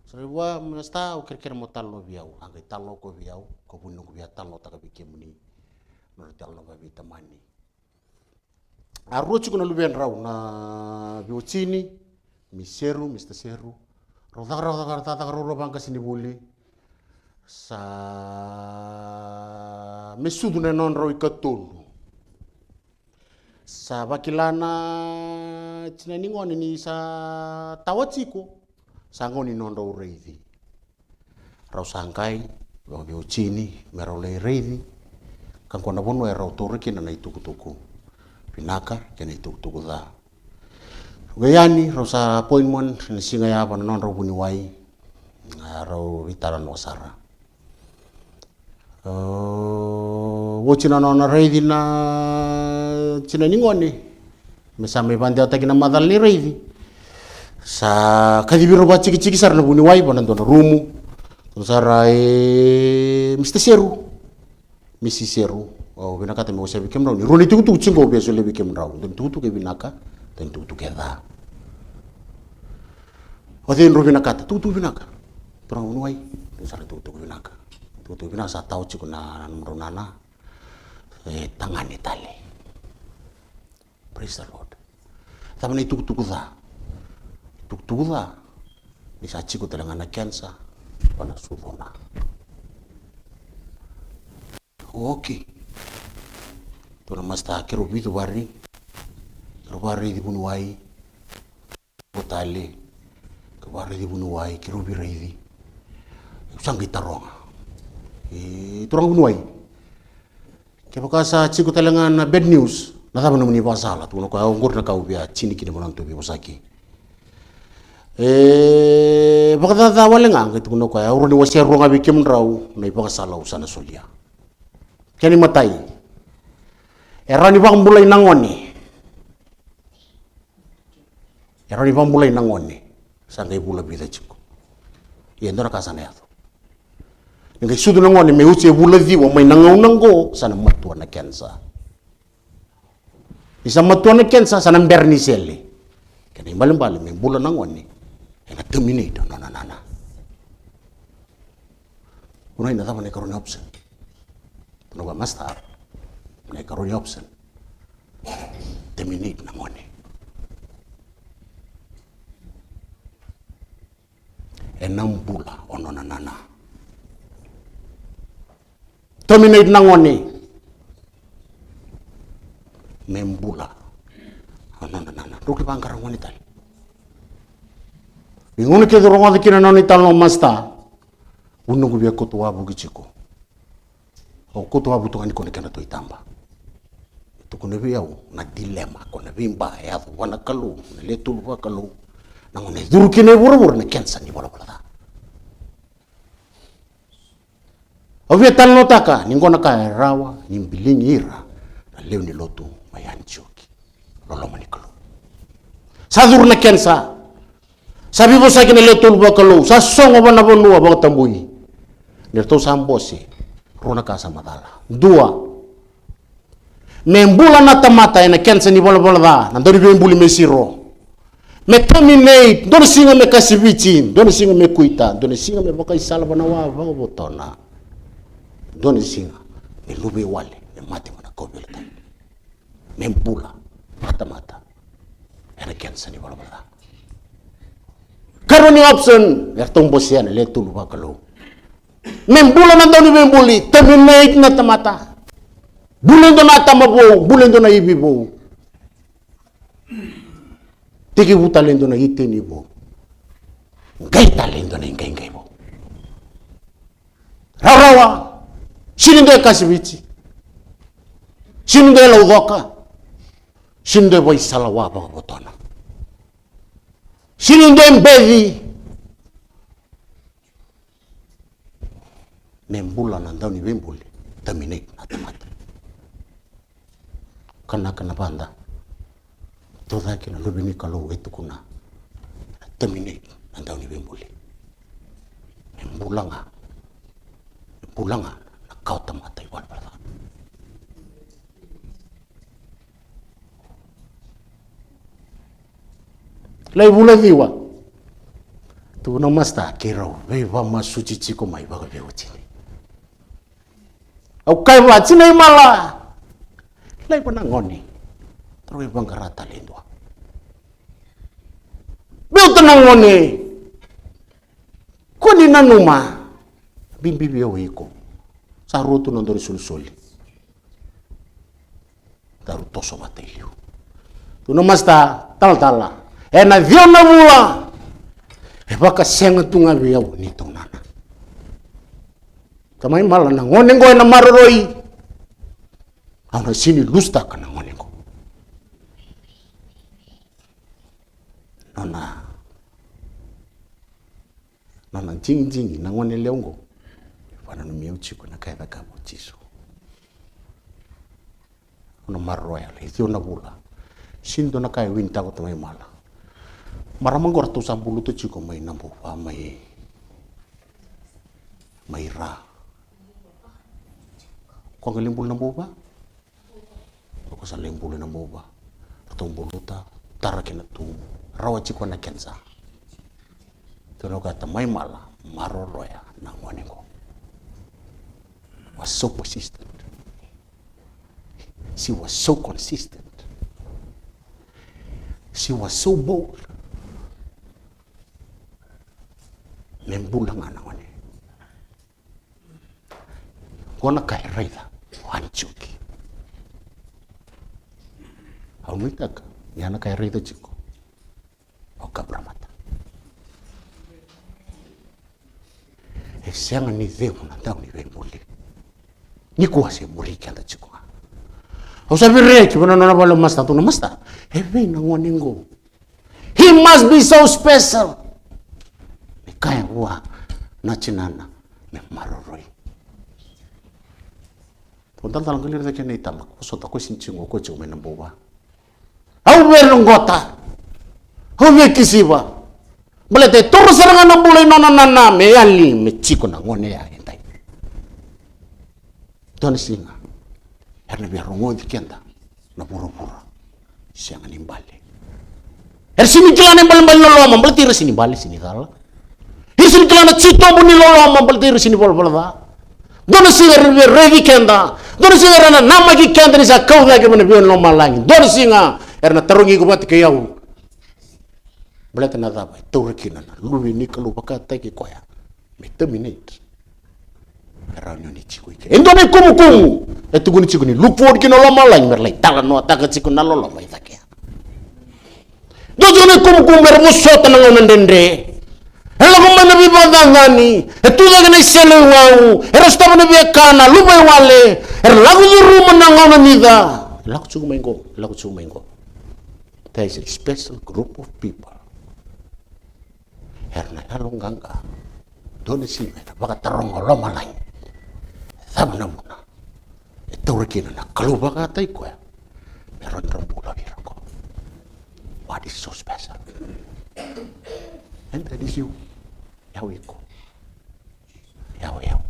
Sarwa masta o kerker mo talo biau angai talo ko biau ko bunno ko biau talo taka bikemuni no talo ba bitamani arrochi kuna luben raw na biocini miseru Mr. Seru Rodar bangka sini buli sa mesudu na non raw ikatulu sa bakilana cinaningon ini sa tawachiko sangoni non raw reidi raw sangkai raw biocini meraw le reidi kan kona bono raw toriki na itukutuku pinaka kena itukutuku da Gayani rosa appointment ni singa ya ban non ro buni wai ro vitaran wasara wochina non reidi na china ningoni mesame bande atakina madal ni reidi sa kadibiro ba chiki sar na buni wai ban don rumu sara Mr. Seru Mrs. Seru o binaka te mo se bikem ro ni roni tu chingo be so le bikem ro den tu ke binaka den tu keda Odin rubina kata tu binaka perang unuai sar tu binaka tu binaka sa tau chiku na nana tangan itali praise the Lord tamani tu da ni sa chiku telangana kensa wana sudona okay tu masta kiru bitu bari di bunuai botale Kebari di bunuai kirubi reidi usang gitaronga turang bunuai kepakasa chiku talangan bad news nata mana muni basala tu no ka ngor na kau bia chini kini monang tu bi bosaki bakata walenga gitu no ka uruni wasia ronga bikim rau nei pakasala usana solia kani matai erani bang mulai nangoni Sangai bula bida chico. Y endora casa neado. Ngai sudu nangoni me uche bula di wa mai nango sana matua na kensa. Isa matua na kensa sana berni sele. Kani bali me bula nangoni. Ena terminate nana. Unai na tama ne karoni option. Tuno ba master. Ne karoni option. Terminate nangoni. Enam bula onona nana terminate nangoni membula onona nana ruki bangkar ngoni tali ingoni ke doronga dikina noni talo masta unungu bia kotua bugichiko o kotua butungani kone kana to itamba to kone bia na dilema kone bimba ya wana kalu le tulwa kalu nangone durukine buru na kensa ni bola da Ovia talo taka ningona ka rawa nimbilingi ira na leo ni lotu mayanchoki lolo manikalo sadur na kensa sabi bo sa kina le tulba kalo sa songo bana bonua ba tambui Nerto sambosi, rona kasa madala. Dua, membula na tamata ena kensa ni bola da, nandori bembuli mesiro. Me terminate, dona singa me kasivicin, dona singa me kuita, dona singa me baka isala banawa bago botona. Dona singa me lube wale, me mati mana kobelta. Membula mata ena kensa ni bola da. Karoni option, ertong bosian le tulu bakalo. Membula na daw ni membuli, terminate na tamata. Bulen do na tamabo, bulen do na ibibo. Tiki buta lendo na ite ni bo. Ngai talendo na ngai bo. Rawa, sinindo kasibichi. Sinindo la udoka. Sinindo boy salawa ba botona. Sinindo mbedi. Membula na daw ni bembuli, terminate na tamata. Kana banda. Toda que na lubini kalau itu kuna terminate andau ni bembuli. Mbulanga na kau tamata igual verdad. Lai bula diwa. Tu na masta kero, ve va masuci ciko mai baga ve uchini. Au kai wa cina mala. Lai panangoni. Terus bang karata lindua. Bel tenang ngone. Koni nanuma. Bimbi biau iko. Sarutu nondori sul-suli. Daru toso matelio. Tu namasta tal-tala. Ena viona mula. Baka senga tunga biau ni nana. Kamai mala na ngone ngoe na maroroi. Ana sini lusta kana ngone ngo. Nona jing na ngone leongo. Wana no miu chico na kaida ka mochiso. Ono marroya le dio na bula. Sindo na kai winta ko tamai mala. Maramang gor tu sambulu tu chico mai nambu pa mai ra. Ko ngelimbul nambu ba? Ko sa limbul nambu ba? Tong buluta tarakena tu rawa chico na kensa. Tuno kata mai mala maroroya na ngwanengo was so persistent. She was so consistent. She was so bold. Membula nga na ngwane. Kona kai raida wanchuki. Haumitaka yana kai raida chiko. Okabramata. Sianga ni veo na tau ni bembuli. Ni kuwa se buli kanda chiko. Au sabi reki bana na balo masta tu na masta. Eve na ngwanengo. He must be so special. Ni kaya wa na chinana me maroroi. Tontal talang kelir de kene itala. Ko ta ko sinchingo ko chuma na boba. Au ver ngota. Au ver kisiba. Boleh terus serangan boleh nona me ali me chico na ngone ya entai. Don singa. Erna biar rongo dikenda na pura-pura. Siang nimbale. Sini jalan embal lolo mambal tira sini bali sini dala. Sini jalan cito buni lolo mambal tira sini bol da. Don singa revi kenda. Don singa na nama ki kenda ni sa kau lagi mana biar loma lagi. Don singa erna terungi kubat ke yau. Boleh tenang apa? Turki nana, luwi ni kalau pakai teki koya, me terminate. Kerana ni cikgu ike. Endone kumu, itu guni cikgu ni look forward kino lama lagi merlai. Talan no tak cikgu nalo lama itu kia. Dojo ni kumu bermusuh tenang orang dendre. Hello kumu nabi badangani, itu lagi ni selewau. Eros tahu nabi kana, lupa wale. Lagu juru menang orang nida. Lagu cikgu mengo. There is a special group of people. Herna halong gangga. Doni si mena baka tarong loma lain. Sabna muna. Ito rekina na kalau baka tay ko. Meron rambula birako. What is so special? And that is you. Yaw iko. Yaw.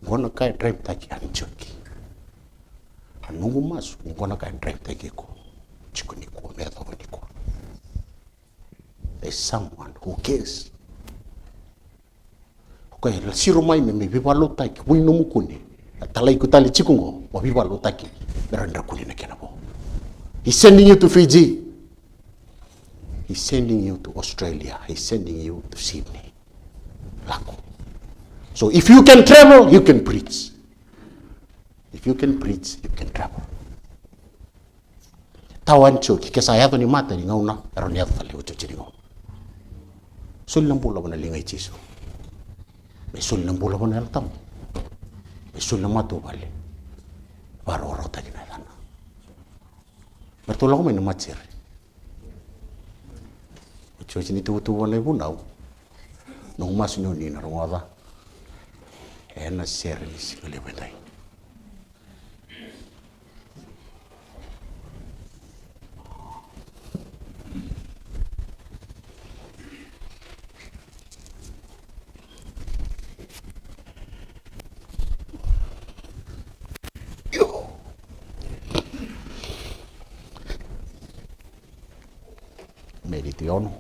ngona kai drive taki anchoki anungu masu ngona kai drive taki ko chikuni ko medho ko. There's someone who cares. Okay, la siro mai me vivalo taki wino mukuni talai kutali chikungo wa vivalo taki beranda kuni na kenabo. He's sending you to Fiji. He's sending you to Australia. He's sending you to Sydney. Lako. So if you can travel, you can preach. If you can preach, you can travel. Tawan choki kesa yato ni mata ni ngauna ero ni yato tali ucho chini ngau. Sul nambula wana lingai chiso. Me sul nambula wana eltam. Me sul namatu bali. Baro rota kina dana. Bertolong me namacir. Ucho chini tu wana ibu nau. Nung mas nyoni na rongada. Ena sere ni sikale bedai. Meditación.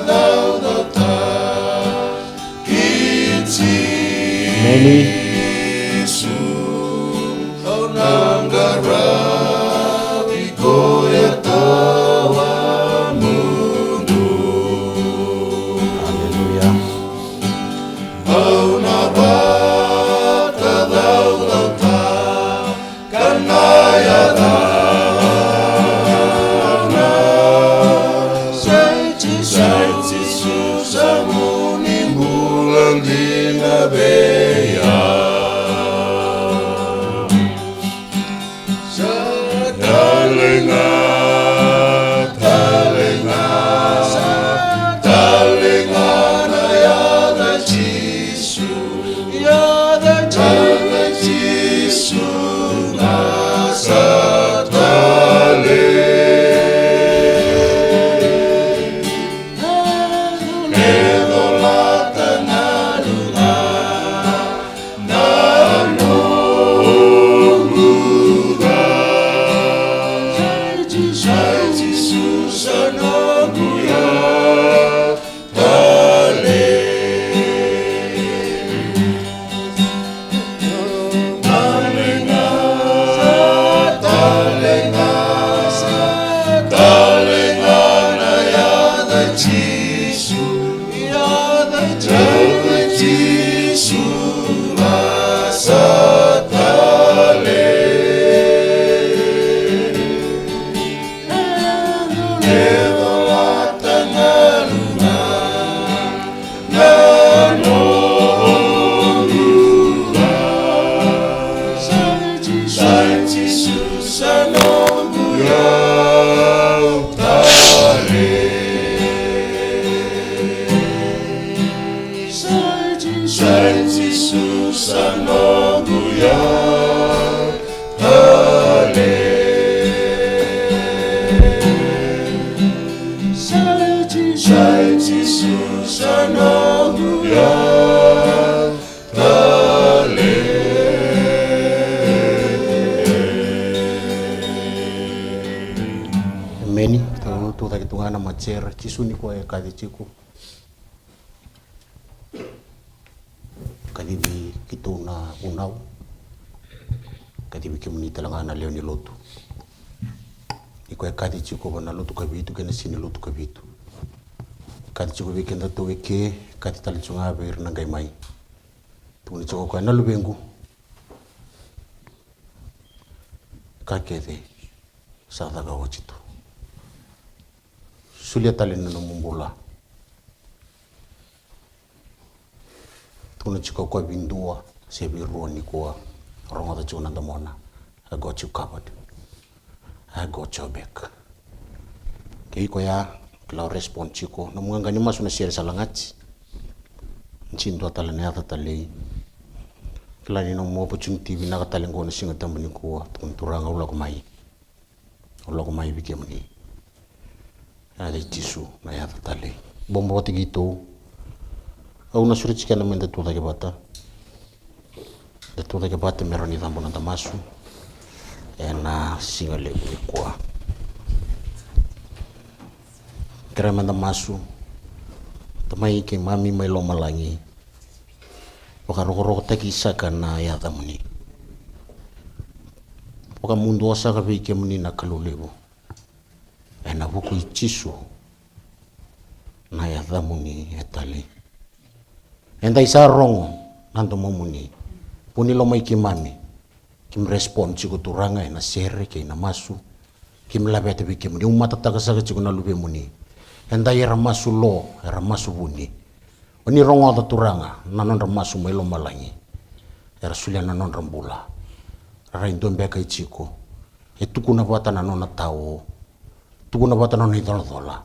Yesu, Meni tu tak tungana macer cisuni ko e kadi ciku kadi bi kituna unau kadi bi kimuni talangana leoni lotu iko e kadi ciku bana lotu kabitu kena sini lotu kabitu kadi ciku bi kenda to ke kadi tal cunga ber na gai mai tu ni ciku ko na lubengu kakete sa daga wachito sulia talina no mumbula tuna chika kwa bindua se biruo ni kwa ronga da chuna da mona I got you covered, I got your back kei ko ya klau respond chiko na mwanga ni masu na share salangati nchindo talana ya talei kila ni no mo opportunity bina ka talengo na singa tambani ko tunturanga ula ko mai bikemni ada tisu na ya tale bombo tigito au na suri chikana menda tu ke bata meroni tambo na tamasu na singale kwa krema na masu tamai ke mami mai lo malangi Wakaroko taki saka na ya tamuni wakamundo saka bikemni na kalulebo na buku ichisu na ya tamuni etali enda isa rongo nanto momuni puni lo mai kimami kim respond chiku turanga na sere ke na masu kim labete bikemni umata taka saka chiku na lube muni enda era masu lo era masu buni oni rongo ta turanga nanon masu mai lo malangi era sulia nanon rambula ra indombe kai chiku etukuna bata nanon tao tukuna bata nanon idola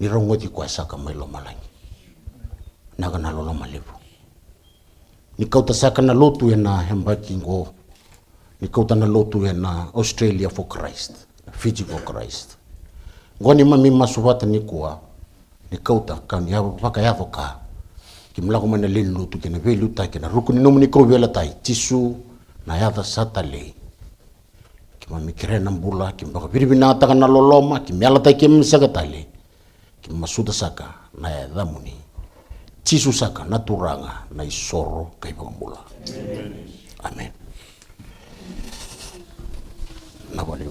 ni rongo di kwa saka mai lo malangi naga na lo malevu ni kauta saka na lotu na hembakingo ni kauta na lotu na Australia for Christ Fiji for Christ ngoni mami masubata ni kwa ni kauta kan ya paka ya voka kimla kuma na lelu tu kena velu ta kena rukuni no muni ko vela tai tisu na ya ta satale kima mikre na mbula kimba biribina ta kana loloma kimyala ta kim sagatale kim masuda saka na ya damuni tisu saka na turanga na isoro kai mbula amen na wale